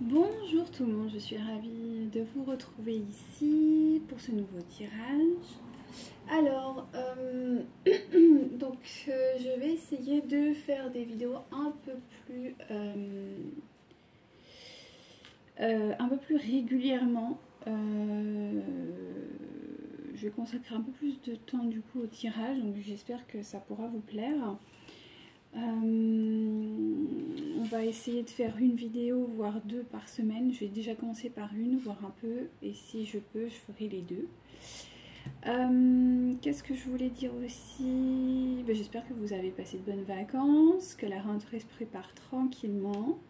Bonjour tout le monde, je suis ravie de vous retrouver ici pour ce nouveau tirage. Alors, je vais essayer de faire des vidéos un peu plus régulièrement. Je vais consacrer un peu plus de temps du coup au tirage, donc j'espère que ça pourra vous plaire. On va essayer de faire une vidéo, voire deux par semaine. Je vais déjà commencer par une, voir un peu, et si je peux, je ferai les deux. Qu'est-ce que je voulais dire aussi? J'espère que vous avez passé de bonnes vacances, que la rentrée se prépare tranquillement.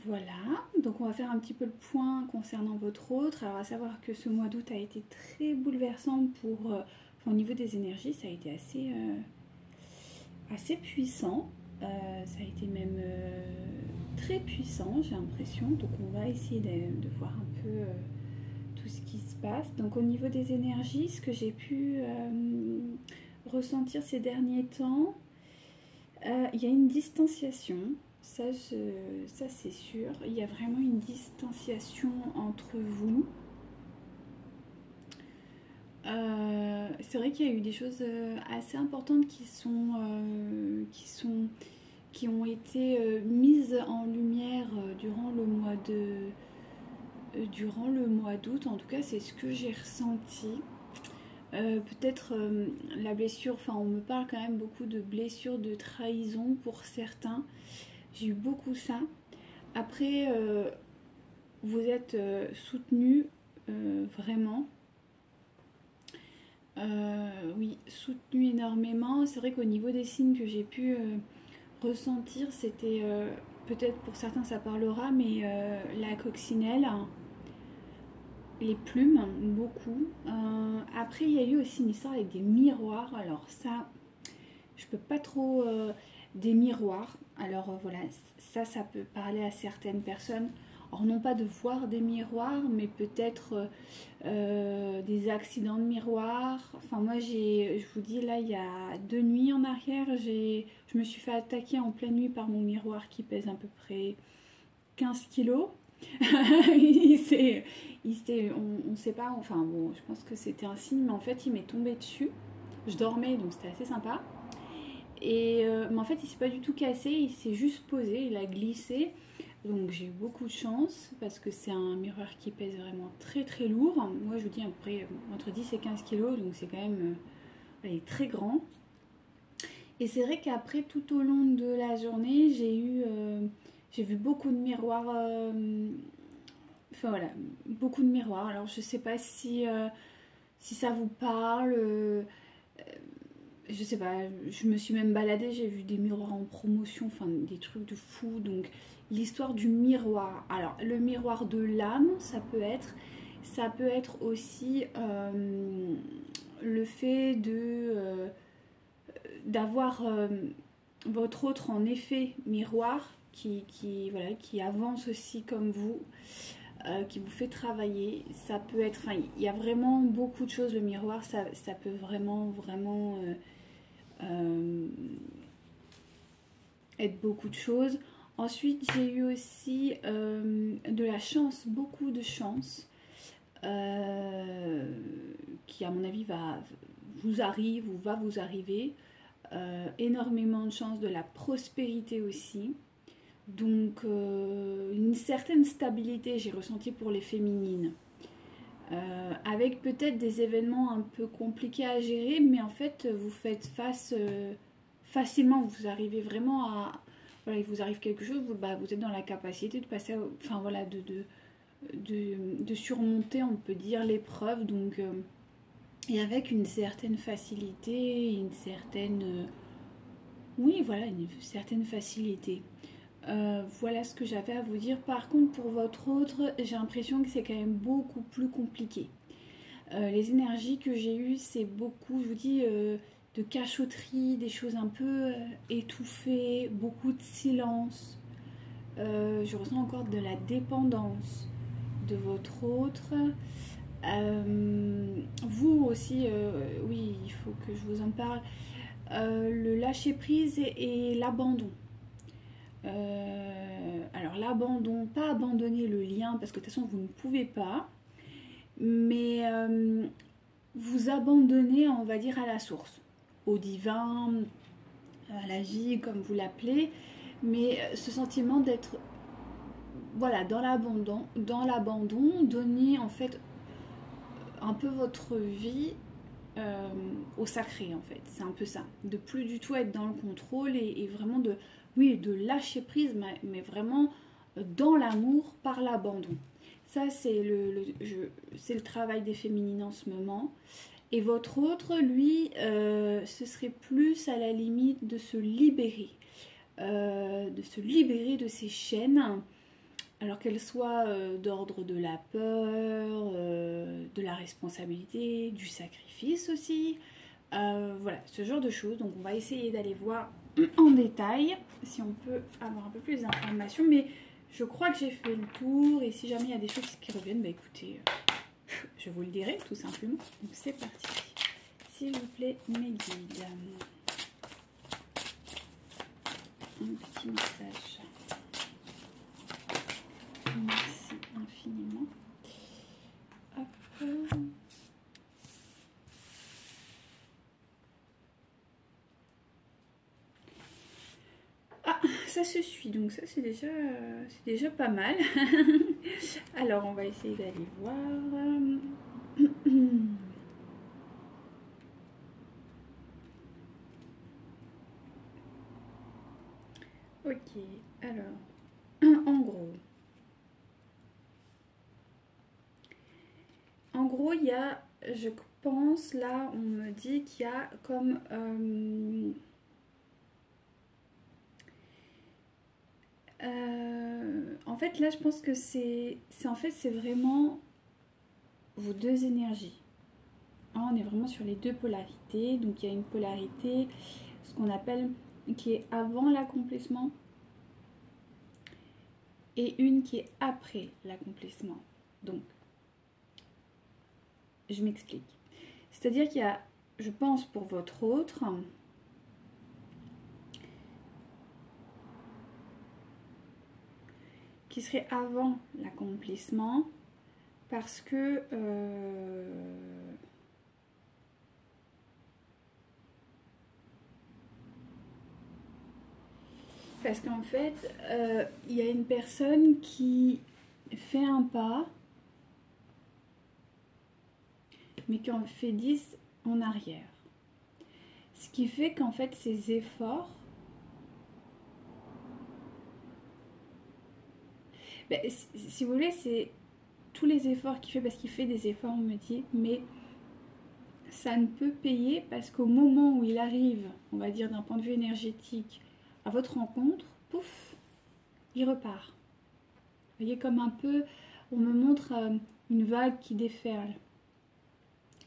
Voilà, donc on va faire un petit peu le point concernant votre autre. Alors à savoir que ce mois d'août a été très bouleversant au niveau des énergies, ça a été assez puissant, ça a été même très puissant, j'ai l'impression. Donc on va essayer de voir un peu tout ce qui se passe. Donc au niveau des énergies, ce que j'ai pu ressentir ces derniers temps, il y a une distanciation, ça c'est sûr. Il y a vraiment une distanciation entre vous. C'est vrai qu'il y a eu des choses assez importantes qui ont été mises en lumière durant le mois d'août. En tout cas, c'est ce que j'ai ressenti. Peut-être la blessure, enfin on me parle quand même beaucoup de blessures de trahison pour certains. J'ai eu beaucoup ça. Après, vous êtes soutenu vraiment. Oui, soutenu énormément. C'est vrai qu'au niveau des signes que j'ai pu ressentir, c'était peut-être pour certains ça parlera, mais la coccinelle, les plumes, beaucoup. Après, il y a eu aussi une histoire avec des miroirs. Alors ça, je peux pas trop des miroirs. Alors voilà, ça peut parler à certaines personnes. Alors non pas de voir des miroirs, mais peut-être des accidents de miroirs. Enfin moi je vous dis là, il y a 2 nuits en arrière, je me suis fait attaquer en pleine nuit par mon miroir qui pèse à peu près 15 kilos. On ne sait pas, enfin bon, je pense que c'était un signe, mais en fait il m'est tombé dessus. Je dormais, donc c'était assez sympa. Mais en fait il s'est pas du tout cassé, il s'est juste posé, il a glissé. Donc j'ai eu beaucoup de chance parce que c'est un miroir qui pèse vraiment très très lourd. Moi je vous dis à peu près entre 10 et 15 kilos, donc c'est quand même il est très grand. Et c'est vrai qu'après tout au long de la journée j'ai vu beaucoup de miroirs. Enfin voilà, beaucoup de miroirs. Alors je sais pas si ça vous parle. Je sais pas, je me suis même baladée, j'ai vu des miroirs en promotion, enfin des trucs de fou. Donc l'histoire du miroir. Alors le miroir de l'âme, ça peut être aussi le fait d'avoir votre autre en effet miroir voilà, qui avance aussi comme vous. Qui vous fait travailler. Ça peut être, enfin, il y a vraiment beaucoup de choses. Le miroir, ça peut vraiment être beaucoup de choses. Ensuite, j'ai eu aussi de la chance, beaucoup de chance, qui à mon avis va vous arriver. Énormément de chance, de la prospérité aussi. Donc une certaine stabilité j'ai ressenti pour les féminines. Avec peut-être des événements un peu compliqués à gérer, mais en fait vous faites face facilement, vous arrivez vraiment à... Voilà, il vous arrive quelque chose, vous êtes dans la capacité de passer, enfin voilà, de surmonter, on peut dire, l'épreuve, donc et avec une certaine facilité, une certaine... oui, voilà, une certaine facilité. Voilà ce que j'avais à vous dire. Par contre, pour votre autre, j'ai l'impression que c'est quand même beaucoup plus compliqué. Les énergies que j'ai eues, c'est beaucoup, je vous dis, de cachotterie, des choses un peu étouffées, beaucoup de silence. Je ressens encore de la dépendance de votre autre. Vous aussi, oui, il faut que je vous en parle. Le lâcher prise et l'abandon. Alors alors l'abandon, pas abandonner le lien, parce que de toute façon vous ne pouvez pas, mais vous abandonnez, on va dire, à la source, au divin, à la vie, comme vous l'appelez, mais ce sentiment d'être, voilà, dans l'abandon, donner en fait un peu votre vie au sacré en fait, c'est un peu ça, de plus du tout être dans le contrôle et vraiment de, oui, de lâcher prise, mais vraiment dans l'amour par l'abandon. Ça c'est c'est le travail des féminines en ce moment. Et votre autre, lui, ce serait plus à la limite de se libérer de ces chaînes, alors qu'elles soient d'ordre de la peur, de la responsabilité, du sacrifice aussi. Voilà, ce genre de choses. Donc on va essayer d'aller voir en détail si on peut avoir un peu plus d'informations. Mais je crois que j'ai fait le tour et si jamais il y a des choses qui reviennent, bah écoutez, je vous le dirai tout simplement. Donc c'est parti. S'il vous plaît, mes guides. Un petit message. Merci infiniment. Hop. Ah, ça se suit, donc ça c'est déjà pas mal. Alors on va essayer d'aller voir. Ok, alors, en gros, il y a, je pense, là, on me dit qu'il y a comme, en fait, là, je pense que c'est vraiment vos deux énergies. Hein, on est vraiment sur les deux polarités, donc il y a une polarité, ce qu'on appelle, qui est avant l'accomplissement, et une qui est après l'accomplissement. Donc, je m'explique. C'est-à-dire qu'il y a, je pense pour votre autre, qui serait avant l'accomplissement, parce que parce qu'en fait, il y a une personne qui fait un pas, mais qui en fait 10 en arrière. Ce qui fait qu'en fait, ces efforts, ben, si vous voulez, c'est tous les efforts qu'il fait, parce qu'il fait des efforts, on me dit, mais ça ne peut payer parce qu'au moment où il arrive, on va dire d'un point de vue énergétique, à votre rencontre, pouf, il repart. Vous voyez, comme un peu, on me montre une vague qui déferle.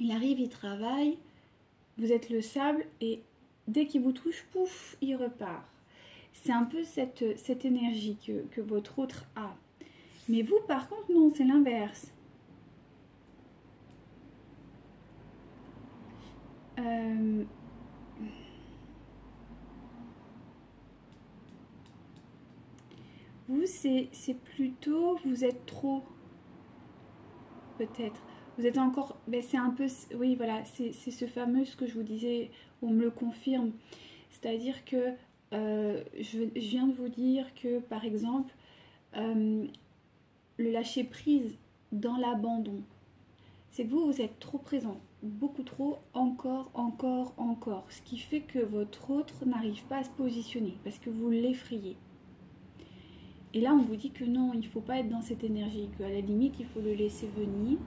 Il arrive, il travaille, vous êtes le sable et dès qu'il vous touche, pouf, il repart. C'est un peu cette énergie que votre autre a. Mais vous, par contre, non, c'est l'inverse. Vous, c'est plutôt, vous êtes trop, peut-être. Vous êtes encore, ben c'est un peu, oui, voilà, c'est ce fameux, ce que je vous disais, on me le confirme. C'est-à-dire que je viens de vous dire que, par exemple, le lâcher prise dans l'abandon, c'est que vous êtes trop présent, beaucoup trop, encore, encore, encore. Ce qui fait que votre autre n'arrive pas à se positionner parce que vous l'effrayez. Et là, on vous dit que non, il ne faut pas être dans cette énergie, qu'à la limite, il faut le laisser venir.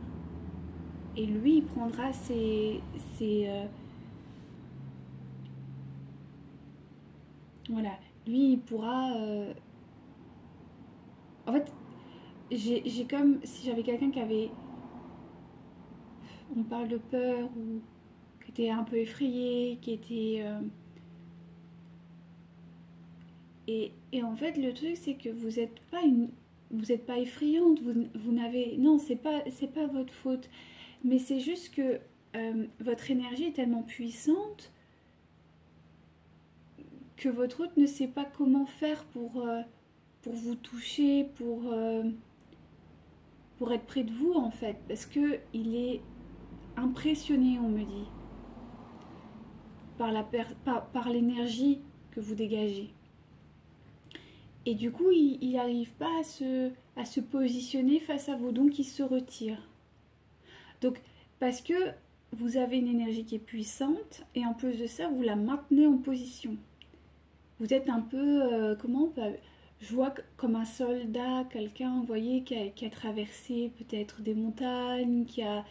Et lui, il prendra voilà, lui, il pourra... En fait, j'ai comme si j'avais quelqu'un qui avait... On parle de peur ou qui était un peu effrayé, qui était... Et en fait, le truc, c'est que vous n'êtes pas vous n'êtes pas effrayante, vous n'avez... Non, c'est pas votre faute. Mais c'est juste que votre énergie est tellement puissante que votre hôte ne sait pas comment faire pour vous toucher, pour être près de vous en fait, parce que il est impressionné, on me dit, par l'énergie que vous dégagez. Et du coup, il n'arrive pas à se positionner face à vous, donc il se retire. Donc, parce que vous avez une énergie qui est puissante, et en plus de ça, vous la maintenez en position. Vous êtes un peu, je vois comme un soldat, quelqu'un, vous voyez, qui a traversé peut-être des montagnes, qui a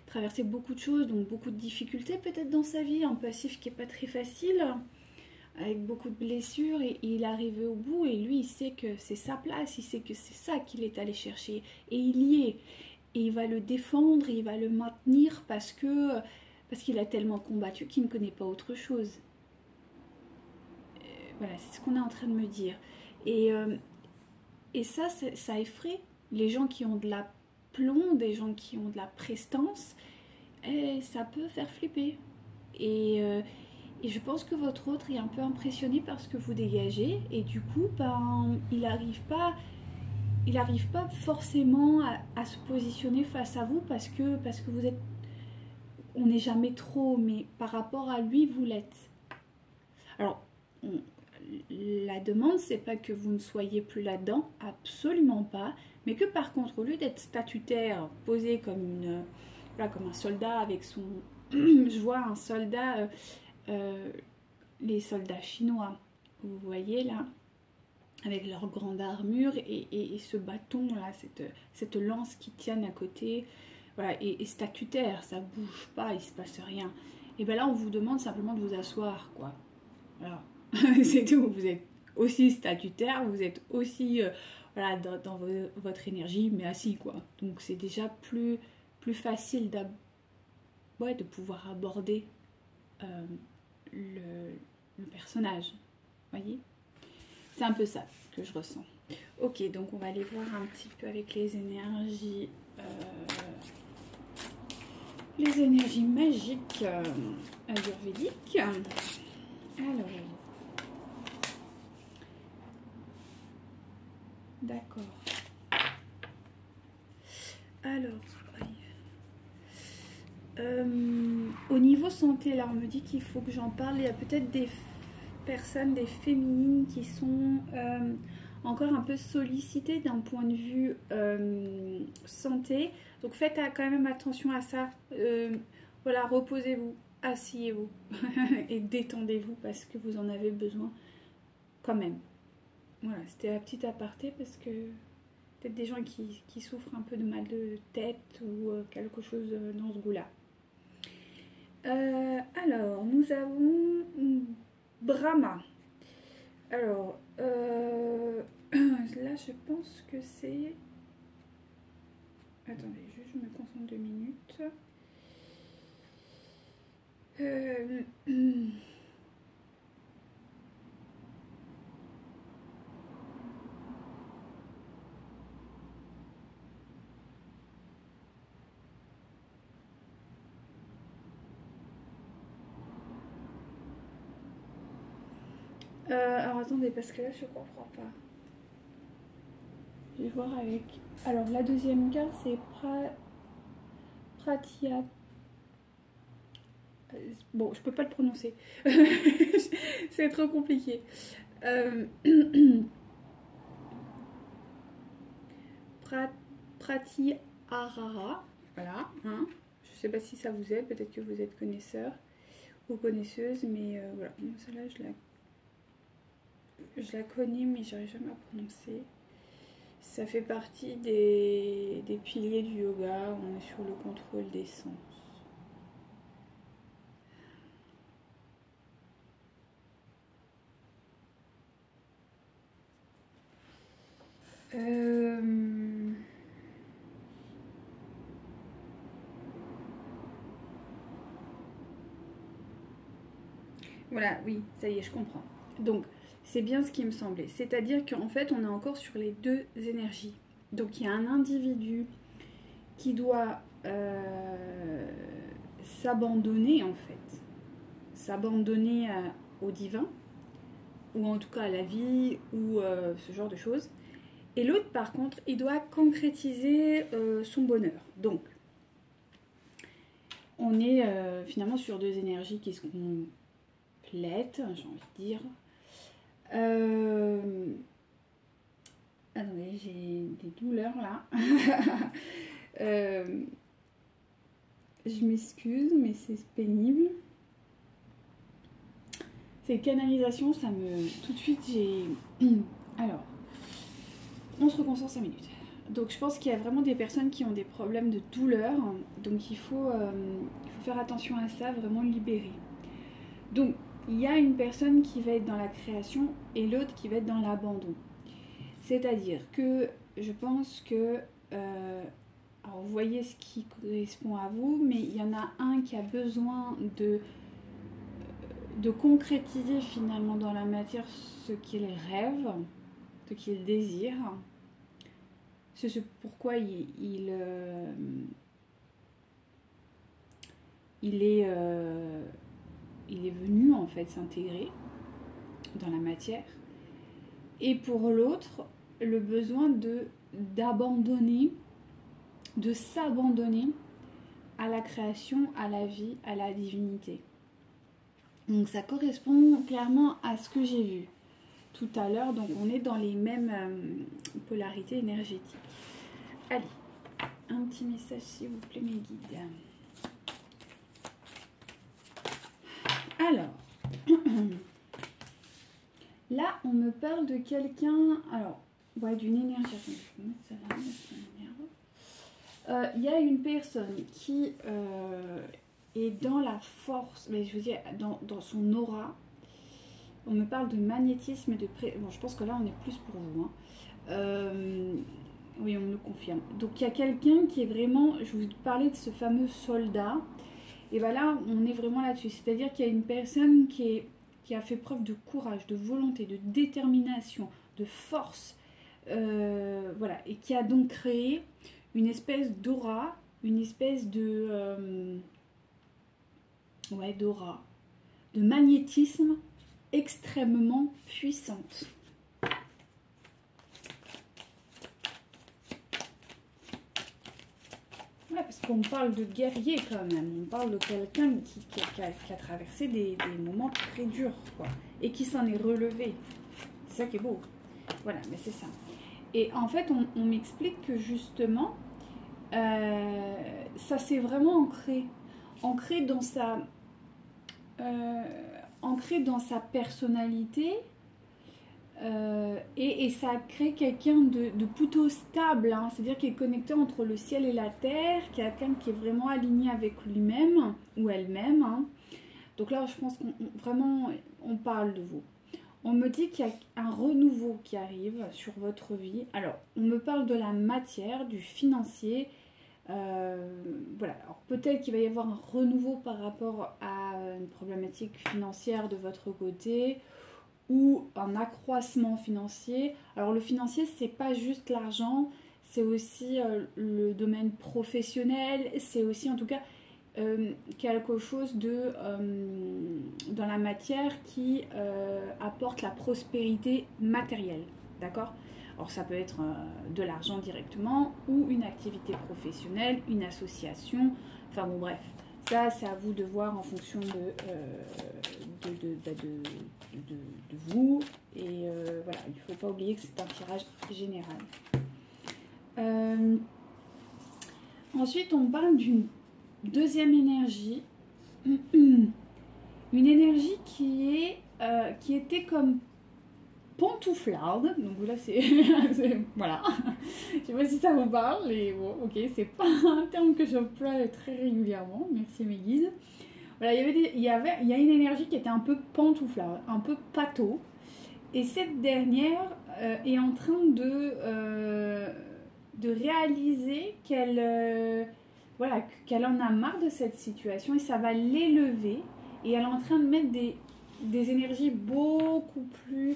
traversé beaucoup de choses, donc beaucoup de difficultés peut-être dans sa vie, un passif qui n'est pas très facile, avec beaucoup de blessures, et il est arrivé au bout, et lui, il sait que c'est sa place, il sait que c'est ça qu'il est allé chercher, et il y est. Et il va le défendre, et il va le maintenir parce qu'il a tellement combattu qu'il ne connaît pas autre chose. Voilà, c'est ce qu'on est en train de me dire. Et, et ça effraie les gens qui ont de la plomb, des gens qui ont de la prestance, et ça peut faire flipper. Et je pense que votre autre est un peu impressionné par ce que vous dégagez, et du coup, ben, il n'arrive pas forcément à se positionner face à vous parce que vous êtes, on n'est jamais trop, mais par rapport à lui, vous l'êtes. Alors, la demande, c'est pas que vous ne soyez plus là-dedans, absolument pas, mais que par contre, au lieu d'être statutaire, posé comme un soldat avec son... Je vois un soldat, les soldats chinois, vous voyez là, avec leur grande armure et ce bâton là, cette lance qui tienne à côté, voilà, et statutaire, ça bouge pas, il se passe rien. Et bien là, on vous demande simplement de vous asseoir, quoi. Voilà. C'est tout, vous êtes aussi statutaire, vous êtes aussi voilà, dans votre énergie, mais assis, quoi. Donc c'est déjà plus facile de pouvoir aborder le personnage, voyez. C'est un peu ça que je ressens. Ok, donc on va aller voir un petit peu avec les énergies magiques ayurvédiques. Alors, d'accord. Alors, au niveau santé, là, on me dit qu'il faut que j'en parle. Il y a peut-être des personnes, des féminines qui sont encore un peu sollicitées d'un point de vue santé. Donc faites quand même attention à ça. Voilà, reposez-vous, asseyez-vous et détendez-vous parce que vous en avez besoin quand même. Voilà, c'était la petite aparté parce que peut-être des gens qui souffrent un peu de mal de tête ou quelque chose dans ce goût-là. Alors, nous avons Brahma. Alors, là, je pense que c'est... Attendez, juste, je me concentre 2 minutes. Alors attendez, parce que là je comprends pas. Je vais voir avec... Alors la deuxième carte c'est Pratia... Bon, je peux pas le prononcer. C'est trop compliqué. Pratyahara. Voilà. Hein. Je sais pas si ça vous aide, peut-être que vous êtes connaisseur ou connaisseuse, mais voilà. Moi celle-là je la connais, mais j'arrive jamais à prononcer. Ça fait partie des piliers du yoga. On est sur le contrôle des sens. Voilà, oui, ça y est, je comprends. Donc, c'est bien ce qui me semblait. C'est-à-dire qu'en fait, on est encore sur les deux énergies. Donc, il y a un individu qui doit s'abandonner, en fait. S'abandonner au divin, ou en tout cas à la vie, ou ce genre de choses. Et l'autre, par contre, il doit concrétiser son bonheur. Donc, on est finalement sur deux énergies qui se complètent, j'ai envie de dire. Attendez, j'ai des douleurs là. Je m'excuse, mais c'est pénible. Ces canalisations, ça me... Tout de suite, j'ai... Alors, on se reconcentre 5 minutes. Donc, je pense qu'il y a vraiment des personnes qui ont des problèmes de douleur. Donc, il faut faire attention à ça, vraiment libérer. Donc, il y a une personne qui va être dans la création et l'autre qui va être dans l'abandon. C'est-à-dire que je pense que... alors, vous voyez ce qui correspond à vous, mais il y en a un qui a besoin de concrétiser finalement dans la matière ce qu'il rêve, ce qu'il désire. C'est ce pourquoi il est venu en fait s'intégrer dans la matière. Et pour l'autre, le besoin d'abandonner, de s'abandonner à la création, à la vie, à la divinité. Donc ça correspond clairement à ce que j'ai vu tout à l'heure. Donc on est dans les mêmes polarités énergétiques. Allez, un petit message s'il vous plaît mes guides. Alors, là on me parle de quelqu'un, alors, ouais, d'une énergie. Il y a une personne qui est dans la force, mais je veux dire dans son aura. On me parle de magnétisme et de bon, je pense que là on est plus pour vous. Hein. Oui, on me le confirme. Donc il y a quelqu'un qui est vraiment, je vous parlais de ce fameux soldat. Et bien là, on est vraiment là-dessus. C'est-à-dire qu'il y a une personne qui a fait preuve de courage, de volonté, de détermination, de force. Voilà. Et qui a donc créé une espèce d'aura, une espèce de... ouais, d'aura, de magnétisme extrêmement puissante. Ouais, parce qu'on parle de guerrier quand même, on parle de quelqu'un qui a traversé des moments très durs, quoi, et qui s'en est relevé. C'est ça qui est beau. Voilà, mais c'est ça. Et en fait, on m'explique que justement, ça s'est vraiment ancré dans sa... ancré dans sa personnalité et ça crée quelqu'un de plutôt stable, hein, c'est-à-dire qui est connecté entre le ciel et la terre, quelqu'un qui est vraiment aligné avec lui-même ou elle-même. Hein. Donc là, je pense qu'on vraiment on parle de vous. On me dit qu'il y a un renouveau qui arrive sur votre vie. Alors, on me parle de la matière, du financier. Voilà, alors peut-être qu'il va y avoir un renouveau par rapport à une problématique financière de votre côté ou un accroissement financier. Alors le financier, c'est pas juste l'argent, c'est aussi le domaine professionnel, c'est aussi en tout cas quelque chose de dans la matière qui apporte la prospérité matérielle, d'accord ? Alors ça peut être de l'argent directement ou une activité professionnelle, une association, enfin bon bref, ça c'est à vous de voir en fonction de vous. Et voilà, il ne faut pas oublier que c'est un tirage général. Ensuite, on parle d'une deuxième énergie. Une énergie qui était comme pantouflarde, donc là c'est voilà, je sais pas si ça vous parle, mais bon, ok, c'est pas un terme que j'emploie très régulièrement, merci mes guides. Voilà, il y a une énergie qui était un peu pantouflarde, un peu pâteau, et cette dernière est en train de réaliser qu'elle voilà, qu'elle en a marre de cette situation et ça va l'élever, et elle est en train de mettre des énergies beaucoup plus...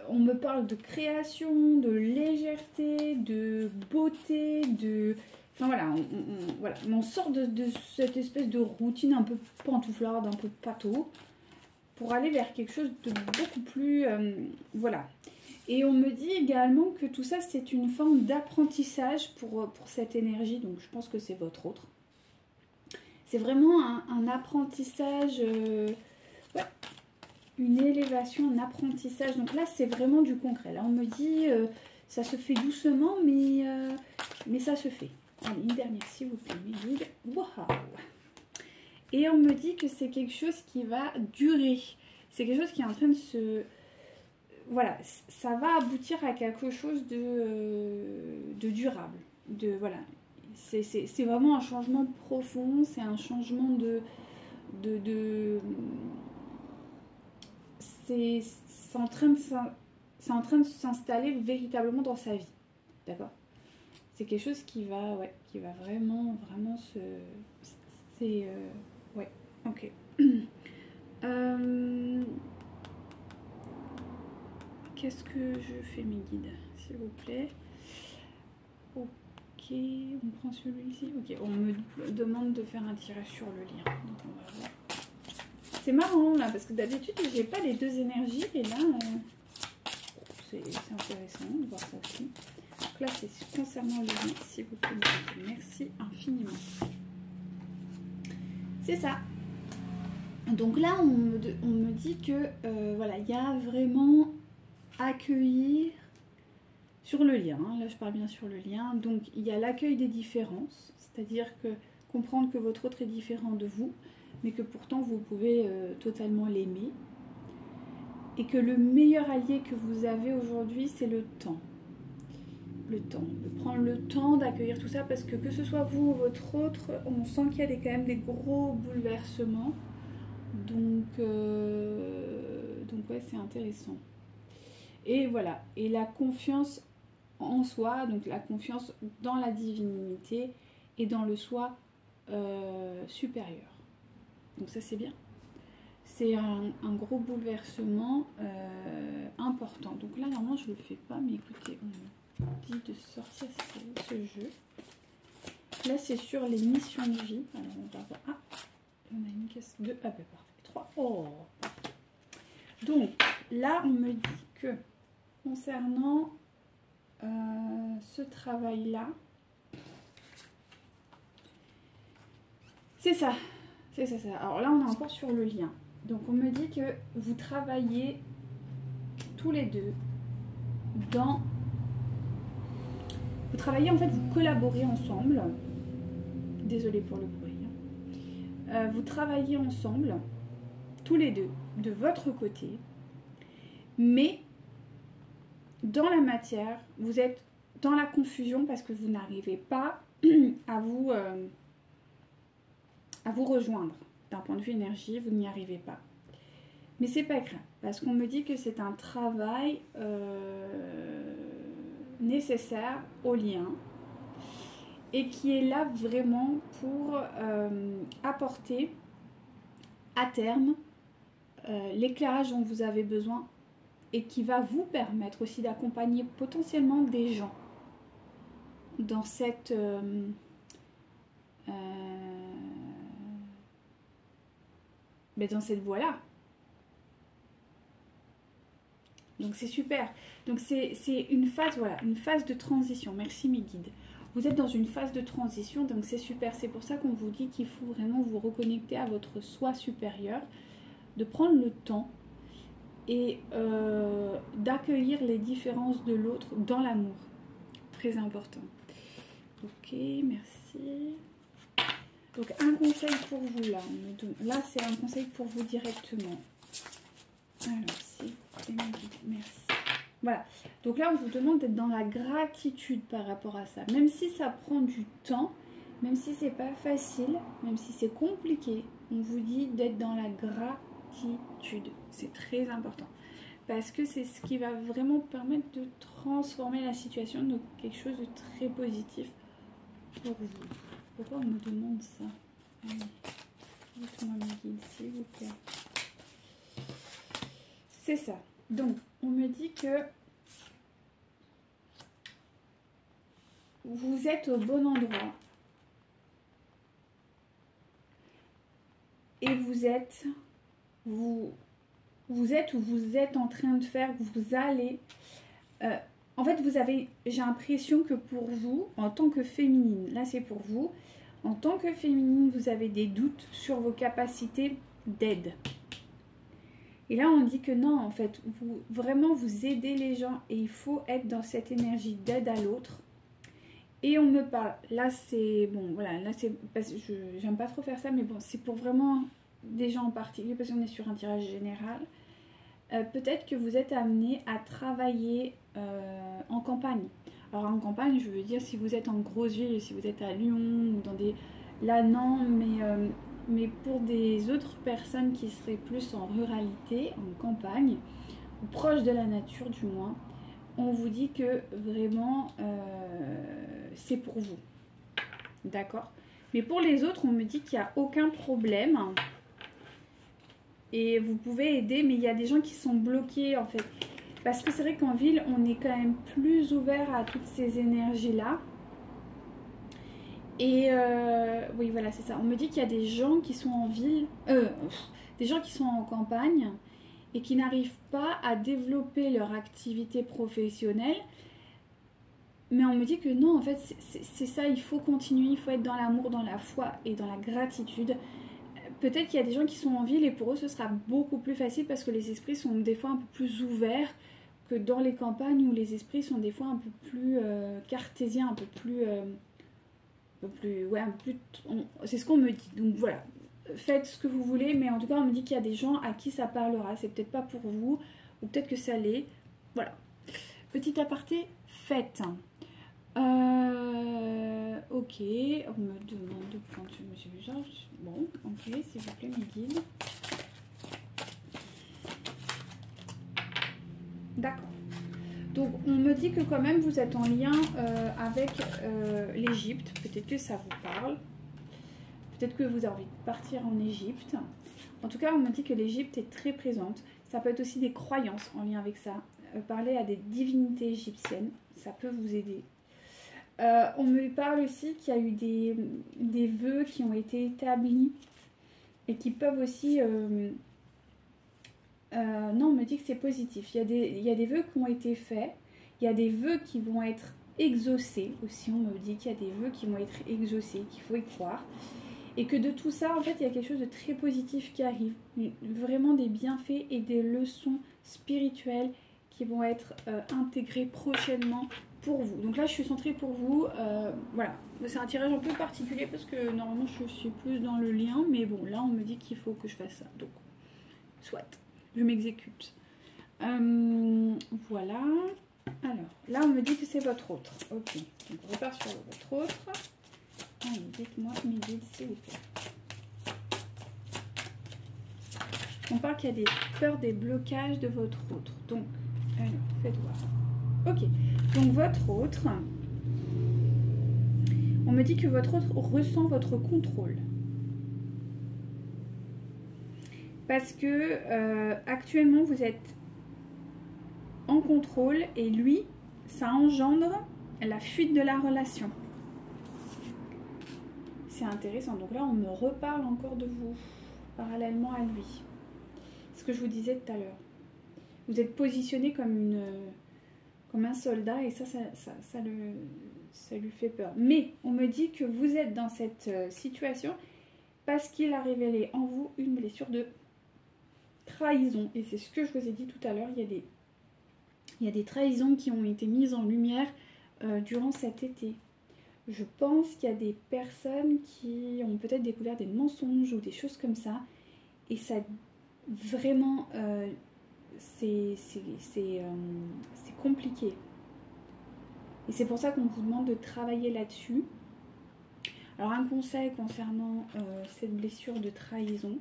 On me parle de création, de légèreté, de beauté, de... Enfin voilà, voilà. On sort de cette espèce de routine un peu pantouflarde, un peu pâteau, pour aller vers quelque chose de beaucoup plus... voilà. Et on me dit également que tout ça, c'est une forme d'apprentissage pour cette énergie. Donc, je pense que c'est votre autre. C'est vraiment un apprentissage, ouais, une élévation, un apprentissage. Donc là, c'est vraiment du concret. Là, on me dit, ça se fait doucement, mais ça se fait. Allez, une dernière, s'il vous plaît, mes guides. Waouh! Et on me dit que c'est quelque chose qui va durer. C'est quelque chose qui est en train de se... Voilà, ça va aboutir à quelque chose de durable. Voilà. C'est vraiment un changement profond, c'est un changement c'est en train de s'installer véritablement dans sa vie. D'accord? C'est quelque chose qui va vraiment se... C'est... ouais, ok. Qu'est-ce que je fais, mes guides, s'il vous plaît? Ok, on prend celui-ci. Ok, on me demande de faire un tirage sur le lien. Donc on va voir. C'est marrant là, parce que d'habitude j'ai pas les deux énergies et là c'est intéressant de voir ça aussi. Donc là c'est concernant le lien, s'il vous plaît. Merci infiniment. C'est ça. Donc là on me dit que voilà, il y a vraiment accueillir sur le lien, hein, là je parle bien sur le lien, donc il y a l'accueil des différences, c'est-à-dire que comprendre que votre autre est différent de vous, mais que pourtant vous pouvez totalement l'aimer, et que le meilleur allié que vous avez aujourd'hui c'est le temps. Le temps, de prendre le temps d'accueillir tout ça, parce que ce soit vous ou votre autre, on sent qu'il y a quand même des gros bouleversements, donc ouais, c'est intéressant. Et voilà, et la confiance en soi, donc la confiance dans la divinité et dans le soi supérieur. Donc ça c'est bien. C'est un gros bouleversement important. Donc là normalement je ne le fais pas, mais écoutez, on me dit de sortir ce jeu. Là c'est sur les missions de vie. Alors on va voir. Ah, on a une caisse de... Ah ben parfait, 3. Oh, parfait. Donc là on me dit que concernant ce travail-là, c'est ça. Alors là, on est encore sur le lien. Donc, on me dit que vous travaillez tous les deux dans... Vous travaillez, en fait, vous collaborez ensemble. Désolée pour le bruit. Vous travaillez ensemble, tous les deux, de votre côté. Mais dans la matière, vous êtes dans la confusion parce que vous n'arrivez pas à vous rejoindre. D'un point de vue énergie, vous n'y arrivez pas. Mais c'est pas grave, parce qu'on me dit que c'est un travail nécessaire au lien et qui est là vraiment pour apporter à terme l'éclairage dont vous avez besoin et qui va vous permettre aussi d'accompagner potentiellement des gens dans cette dans cette voie-là. Donc c'est super. Donc c'est une phase, voilà, une phase de transition. Merci mes guides. Vous êtes dans une phase de transition, donc c'est super. C'est pour ça qu'on vous dit qu'il faut vraiment vous reconnecter à votre soi supérieur, de prendre le temps et d'accueillir les différences de l'autre dans l'amour. Très important. Ok, merci. Donc un conseil pour vous là. Là c'est un conseil pour vous directement. Alors si, merci. Voilà. Donc là on vous demande d'être dans la gratitude par rapport à ça. Même si ça prend du temps, même si c'est pas facile, même si c'est compliqué, on vous dit d'être dans la gratitude. C'est très important. Parce que c'est ce qui va vraiment permettre de transformer la situation dans quelque chose de très positif pour vous. Pourquoi on me demande ça? Dites-moi mes guides, s'il vous plaît. C'est ça. Donc, on me dit que vous êtes au bon endroit. Et vous êtes où vous êtes en train de faire, vous allez En fait, j'ai l'impression que pour vous, en tant que féminine, là c'est pour vous, en tant que féminine, vous avez des doutes sur vos capacités d'aide. Et là, on dit que non, en fait, vraiment, vous aidez les gens et il faut être dans cette énergie d'aide à l'autre. Et on me parle, là c'est, bon voilà, là c'est, parce que j'aime pas trop faire ça, mais bon, c'est pour vraiment des gens en particulier, parce qu'on est sur un tirage général. Peut-être que vous êtes amené à travailler en campagne. Alors en campagne, je veux dire, si vous êtes en grosse ville, si vous êtes à Lyon ou dans des... Là non, mais pour des autres personnes qui seraient plus en ruralité, en campagne, ou proche de la nature du moins, on vous dit que vraiment c'est pour vous. D'accord? Mais pour les autres, on me dit qu'il n'y a aucun problème. Et vous pouvez aider, mais il y a des gens qui sont bloqués en fait. Parce que c'est vrai qu'en ville, on est quand même plus ouvert à toutes ces énergies-là. Et oui, voilà, c'est ça. On me dit qu'il y a des gens qui sont en ville, des gens qui sont en campagne et qui n'arrivent pas à développer leur activité professionnelle. Mais on me dit que non, en fait, c'est ça, il faut continuer, il faut être dans l'amour, dans la foi et dans la gratitude. Peut-être qu'il y a des gens qui sont en ville et pour eux ce sera beaucoup plus facile parce que les esprits sont des fois un peu plus ouverts que dans les campagnes où les esprits sont des fois un peu plus cartésiens, un peu plus ouais, c'est ce qu'on me dit. Donc voilà, faites ce que vous voulez, mais en tout cas on me dit qu'il y a des gens à qui ça parlera. C'est peut-être pas pour vous ou peut-être que ça l'est. Voilà. Petit aparté, faites. Ok, on me demande de prendre ce monsieur Georges. Bon, ok, s'il vous plaît, mes guides. D'accord. Donc, on me dit que quand même vous êtes en lien avec l'Égypte. Peut-être que ça vous parle. Peut-être que vous avez envie de partir en Égypte. En tout cas, on me dit que l'Égypte est très présente. Ça peut être aussi des croyances en lien avec ça. Parler à des divinités égyptiennes, ça peut vous aider. On me parle aussi qu'il y a eu des vœux qui ont été établis et qui peuvent aussi... non, on me dit que c'est positif. Il y a des vœux qui ont été faits. Il y a des vœux qui vont être exaucés aussi. On me dit qu'il y a des vœux qui vont être exaucés, qu'il faut y croire. Et que de tout ça, en fait, il y a quelque chose de très positif qui arrive. Vraiment des bienfaits et des leçons spirituelles qui vont être intégrées prochainement pour vous. Donc là, je suis centrée pour vous. Voilà, c'est un tirage un peu particulier parce que normalement, je suis plus dans le lien. Mais bon, là, on me dit qu'il faut que je fasse ça. Donc, soit, je m'exécute. Voilà. Alors, là, on me dit que c'est votre autre. Ok, donc on repart sur votre autre. Allez, dites-moi, mes guides, s'il vous plaît. On parle qu'il y a des peurs, des blocages de votre autre. Donc, alors, faites voir. Ok, donc votre autre, on me dit que votre autre ressent votre contrôle. Parce que actuellement, vous êtes en contrôle et lui, ça engendre la fuite de la relation. C'est intéressant. Donc là, on me reparle encore de vous, parallèlement à lui. Ce que je vous disais tout à l'heure. Vous êtes positionné comme un soldat et ça lui fait peur. Mais on me dit que vous êtes dans cette situation parce qu'il a révélé en vous une blessure de trahison. Et c'est ce que je vous ai dit tout à l'heure. Il y a des trahisons qui ont été mises en lumière durant cet été. Je pense qu'il y a des personnes qui ont peut-être découvert des mensonges ou des choses comme ça. Et ça, vraiment, c'est compliqué. Et c'est pour ça qu'on vous demande de travailler là-dessus. Alors, un conseil concernant cette blessure de trahison.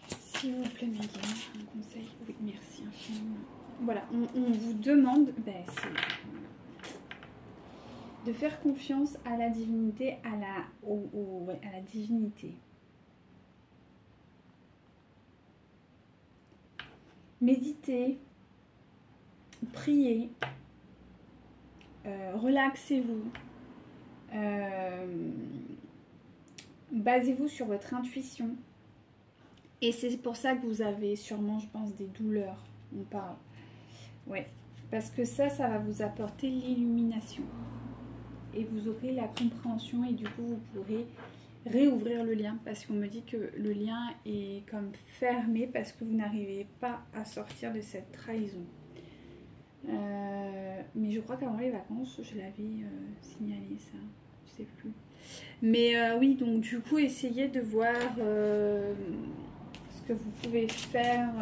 S'il vous plaît, mes gars, un conseil. Oui, merci infiniment. Voilà, on vous demande de faire confiance à la divinité, à la divinité. Méditez, priez, relaxez-vous, basez-vous sur votre intuition Et c'est pour ça que vous avez sûrement, je pense, des douleurs. On parle. Ouais. Parce que ça va vous apporter l'illumination. Et vous aurez la compréhension et du coup, vous pourrez réouvrir le lien. Parce qu'on me dit que le lien est comme fermé parce que vous n'arrivez pas à sortir de cette trahison. Mais je crois qu'avant les vacances, je l'avais signalé ça. Je sais plus. Mais oui, donc du coup, essayez de voir ce que vous pouvez faire.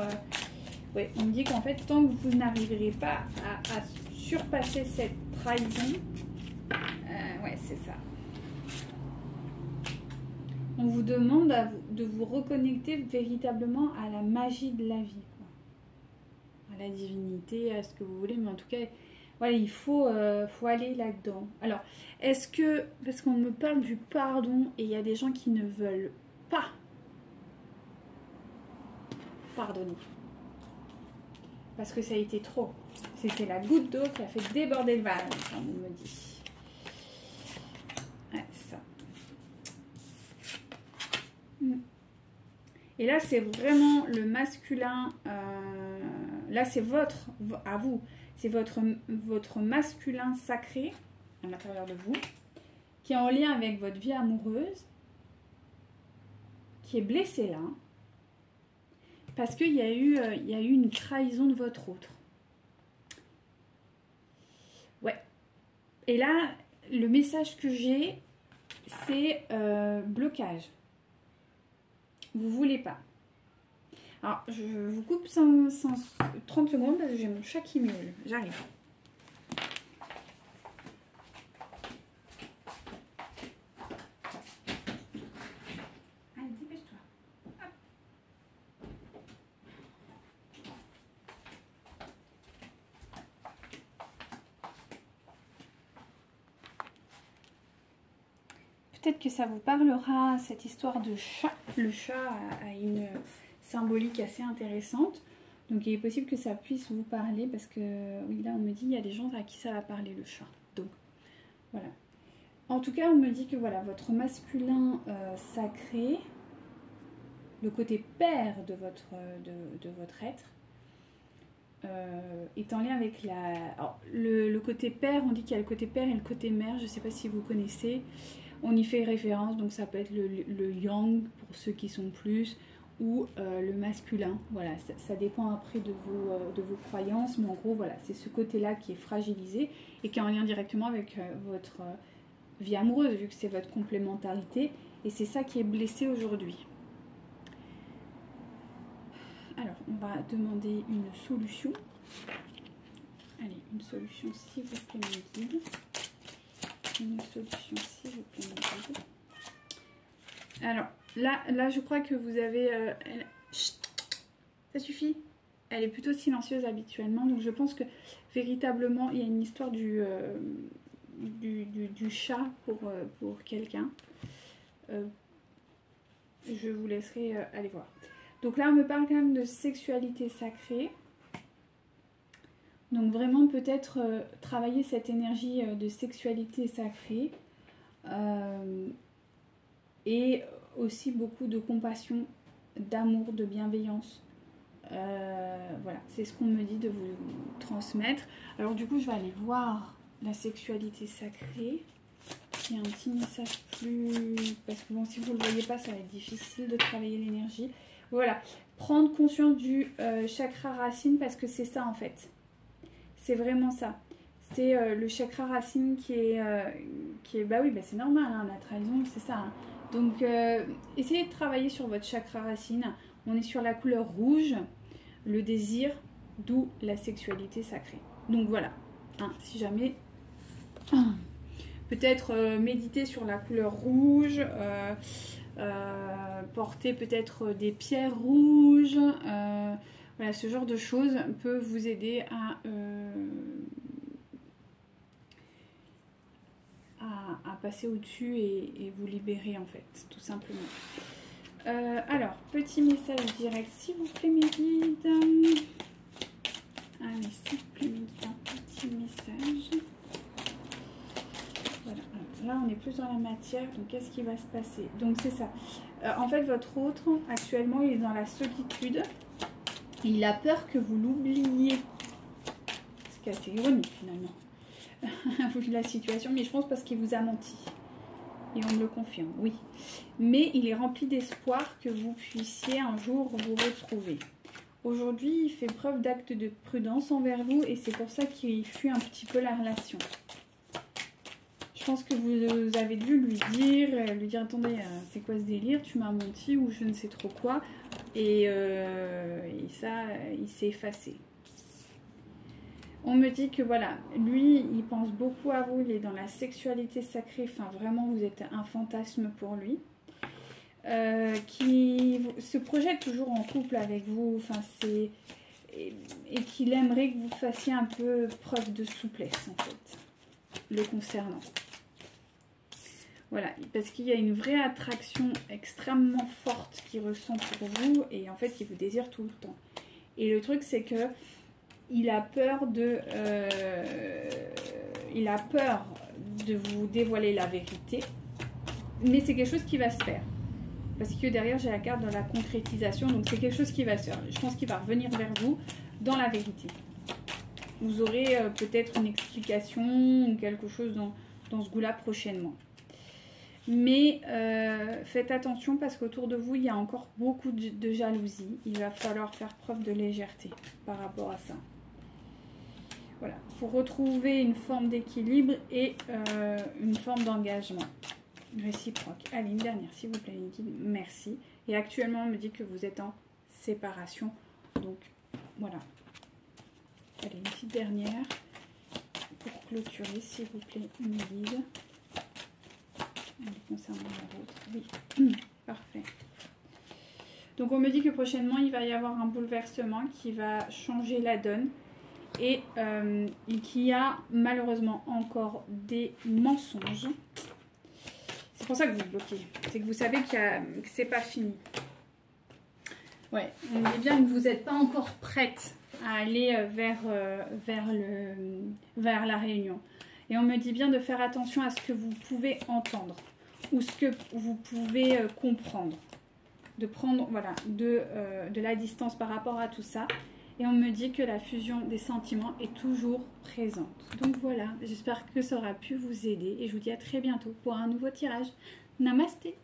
Ouais, on me dit qu'en fait, tant que vous n'arriverez pas à surpasser cette trahison, ouais, c'est ça. On vous demande de vous reconnecter véritablement à la magie de la vie, quoi. À la divinité, à ce que vous voulez, mais en tout cas, voilà, il faut aller là-dedans. Alors, est-ce que, parce qu'on me parle du pardon, et il y a des gens qui ne veulent pas pardonner. Parce que ça a été trop. C'était la goutte d'eau qui a fait déborder le vase, comme on me dit. Ouais, c'est ça. Et là, c'est vraiment le masculin. Là, c'est à vous. C'est votre masculin sacré à l'intérieur de vous, qui est en lien avec votre vie amoureuse, qui est blessé là. Parce qu'il y a eu une trahison de votre autre. Ouais. Et là, le message que j'ai, c'est blocage. Vous voulez pas. Alors, je vous coupe 30 secondes parce que j'ai mon chat qui miaule. J'arrive. Allez, dépêche-toi. Peut-être que ça vous parlera, cette histoire de chat. Le chat a une symbolique assez intéressante. Donc il est possible que ça puisse vous parler parce que, oui, là on me dit il y a des gens à qui ça va parler le chat. Donc voilà. En tout cas, on me dit que voilà, votre masculin sacré, le côté père de votre être, est en lien avec la... Alors, le côté père, on dit qu'il y a le côté père et le côté mère, je ne sais pas si vous connaissez. On y fait référence, donc ça peut être le yang pour ceux qui sont plus, ou le masculin. Voilà, ça dépend après de vos croyances, mais en gros, voilà, c'est ce côté-là qui est fragilisé et qui est en lien directement avec votre vie amoureuse, vu que c'est votre complémentarité, et c'est ça qui est blessé aujourd'hui. Alors, on va demander une solution. Allez, une solution s'il vous plaît, mon guide. Une solution s'il vous plaît, mon guide. Alors, là, je crois que vous avez... Chut, ça suffit. Elle est plutôt silencieuse habituellement, donc je pense que véritablement, il y a une histoire du chat pour quelqu'un. Je vous laisserai aller voir. Donc là, on me parle quand même de sexualité sacrée. Donc vraiment, peut-être travailler cette énergie de sexualité sacrée. Et aussi beaucoup de compassion, d'amour, de bienveillance. Voilà, c'est ce qu'on me dit de vous transmettre. Alors du coup, je vais aller voir la sexualité sacrée. Il y a un petit message plus... Parce que bon, si vous ne le voyez pas, ça va être difficile de travailler l'énergie. Voilà, prendre conscience du chakra racine parce que c'est ça en fait. C'est vraiment ça. C'est le chakra racine qui est... bah oui, bah c'est normal, hein, la trahison, c'est ça. Hein. Donc, essayez de travailler sur votre chakra racine. On est sur la couleur rouge, le désir, d'où la sexualité sacrée. Donc voilà, hein, si jamais... Peut-être méditer sur la couleur rouge, porter peut-être des pierres rouges, voilà, ce genre de choses peut vous aider à passer au-dessus et vous libérer en fait, tout simplement. Alors, petit message direct, s'il vous plaît mes guides. Allez, s'il vous plaît mes guides, un petit message. Voilà, là on est plus dans la matière, donc qu'est-ce qui va se passer? Donc c'est ça, En fait, votre autre, actuellement, il est dans la solitude. Il a peur que vous l'oubliez. Ce qui est assez ironique, finalement, vu la situation. Mais je pense parce qu'il vous a menti. Et on me le confirme, oui. Mais il est rempli d'espoir que vous puissiez un jour vous retrouver. Aujourd'hui, il fait preuve d'acte de prudence envers vous et c'est pour ça qu'il fuit un petit peu la relation. Je pense que vous avez dû lui dire attendez, c'est quoi ce délire, tu m'as menti ou je ne sais trop quoi. Et ça, il s'est effacé. On me dit que voilà, lui, il pense beaucoup à vous, il est dans la sexualité sacrée, enfin vraiment, vous êtes un fantasme pour lui. Qui se projette toujours en couple avec vous, enfin c'est... Et qu'il aimerait que vous fassiez un peu preuve de souplesse, en fait, le concernant. Voilà, parce qu'il y a une vraie attraction extrêmement forte qu'il ressent pour vous et en fait, il vous désire tout le temps. Et le truc, c'est que il a peur de vous dévoiler la vérité, mais c'est quelque chose qui va se faire. Parce que derrière, j'ai la carte de la concrétisation, donc c'est quelque chose qui va se faire. Je pense qu'il va revenir vers vous dans la vérité. Vous aurez peut-être une explication ou quelque chose dans ce goût-là prochainement. Mais faites attention parce qu'autour de vous, il y a encore beaucoup de jalousie. Il va falloir faire preuve de légèreté par rapport à ça. Voilà, pour retrouver une forme d'équilibre et une forme d'engagement réciproque. Allez, une dernière, s'il vous plaît, Niki. Merci. Et actuellement, on me dit que vous êtes en séparation. Donc, voilà. Allez, une petite dernière pour clôturer, s'il vous plaît, une guide. Concernant la vôtre. Oui, parfait. Donc, on me dit que prochainement, il va y avoir un bouleversement qui va changer la donne. Et qu'il y a malheureusement encore des mensonges. C'est pour ça que vous bloquez. C'est que vous savez que c'est pas fini. Ouais, on dit bien que vous n'êtes pas encore prête à aller vers la réunion. Et on me dit bien de faire attention à ce que vous pouvez entendre ou ce que vous pouvez comprendre. De prendre de la distance par rapport à tout ça. Et on me dit que la fusion des sentiments est toujours présente. Donc voilà, j'espère que ça aura pu vous aider. Et je vous dis à très bientôt pour un nouveau tirage. Namasté!